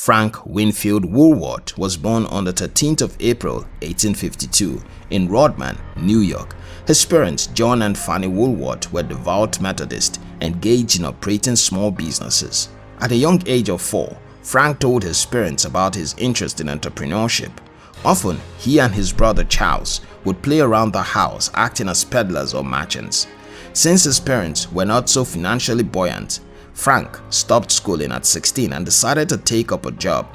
Frank Winfield Woolworth was born on the 13th of April 1852 in Rodman, New York. His parents, John and Fanny Woolworth, were devout Methodists engaged in operating small businesses. At a young age of 4, Frank told his parents about his interest in entrepreneurship. Often, he and his brother Charles would play around the house acting as peddlers or merchants. Since his parents were not so financially buoyant, Frank stopped schooling at 16 and decided to take up a job.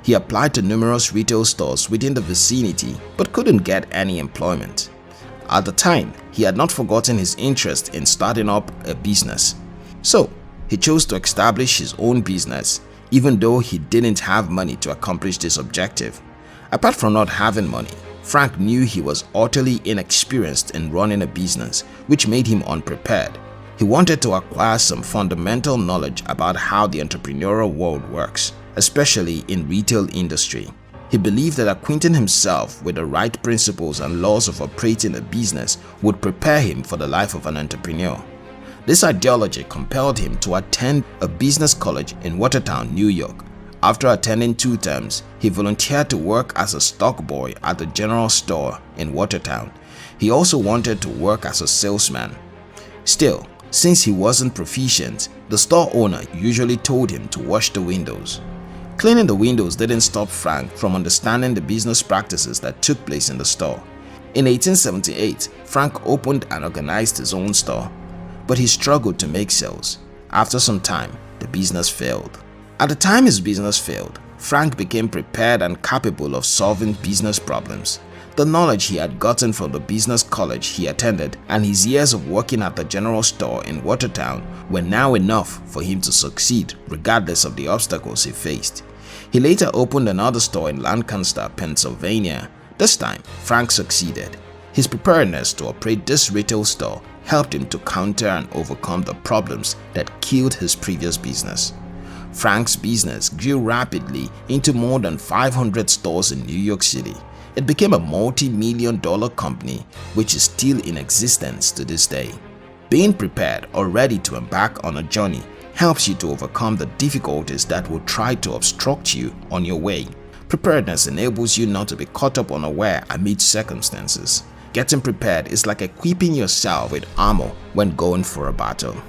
He applied to numerous retail stores within the vicinity but couldn't get any employment. At the time, he had not forgotten his interest in starting up a business. So, he chose to establish his own business even though he didn't have money to accomplish this objective. Apart from not having money, Frank knew he was utterly inexperienced in running a business, which made him unprepared. He wanted to acquire some fundamental knowledge about how the entrepreneurial world works, especially in retail industry. He believed that acquainting himself with the right principles and laws of operating a business would prepare him for the life of an entrepreneur. This ideology compelled him to attend a business college in Watertown, New York. After attending 2 terms, he volunteered to work as a stock boy at the general store in Watertown. He also wanted to work as a salesman. Still, since he wasn't proficient, the store owner usually told him to wash the windows. Cleaning the windows didn't stop Frank from understanding the business practices that took place in the store. In 1878, Frank opened and organized his own store, but he struggled to make sales. After some time, the business failed. At the time his business failed, Frank became prepared and capable of solving business problems. The knowledge he had gotten from the business college he attended and his years of working at the general store in Watertown were now enough for him to succeed regardless of the obstacles he faced. He later opened another store in Lancaster, Pennsylvania. This time, Frank succeeded. His preparedness to operate this retail store helped him to counter and overcome the problems that killed his previous business. Frank's business grew rapidly into more than 500 stores in New York City. It became a multi-million-dollar company which is still in existence to this day. Being prepared or ready to embark on a journey helps you to overcome the difficulties that will try to obstruct you on your way. Preparedness enables you not to be caught up unaware amid circumstances. Getting prepared is like equipping yourself with armor when going for a battle.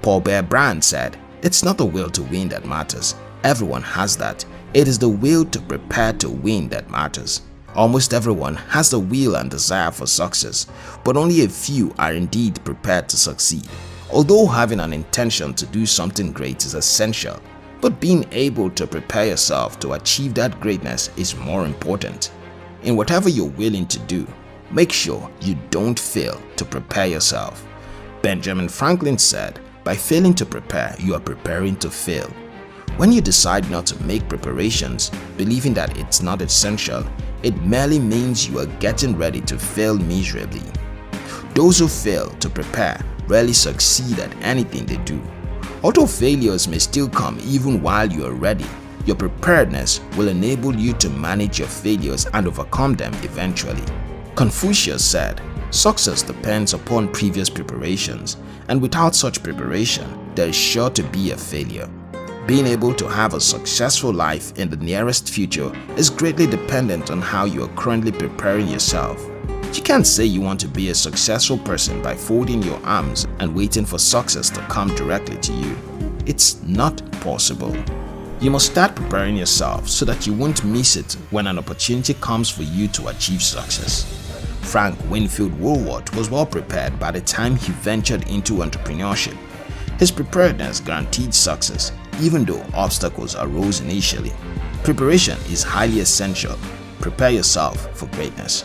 Paul Bear Bryant said, "It's not the will to win that matters. Everyone has that. It is the will to prepare to win that matters." Almost everyone has the will and desire for success, but only a few are indeed prepared to succeed. Although having an intention to do something great is essential, but being able to prepare yourself to achieve that greatness is more important. In whatever you're willing to do, make sure you don't fail to prepare yourself. Benjamin Franklin said, "By failing to prepare, you are preparing to fail." When you decide not to make preparations, believing that it's not essential, it merely means you are getting ready to fail miserably. Those who fail to prepare rarely succeed at anything they do. Although failures may still come even while you are ready, your preparedness will enable you to manage your failures and overcome them eventually. Confucius said, "Success depends upon previous preparations, and without such preparation, there is sure to be a failure." Being able to have a successful life in the nearest future is greatly dependent on how you are currently preparing yourself. You can't say you want to be a successful person by folding your arms and waiting for success to come directly to you. It's not possible. You must start preparing yourself so that you won't miss it when an opportunity comes for you to achieve success. Frank Winfield Woolworth was well prepared by the time he ventured into entrepreneurship. His preparedness guaranteed success, even though obstacles arose initially. Preparation is highly essential. Prepare yourself for greatness.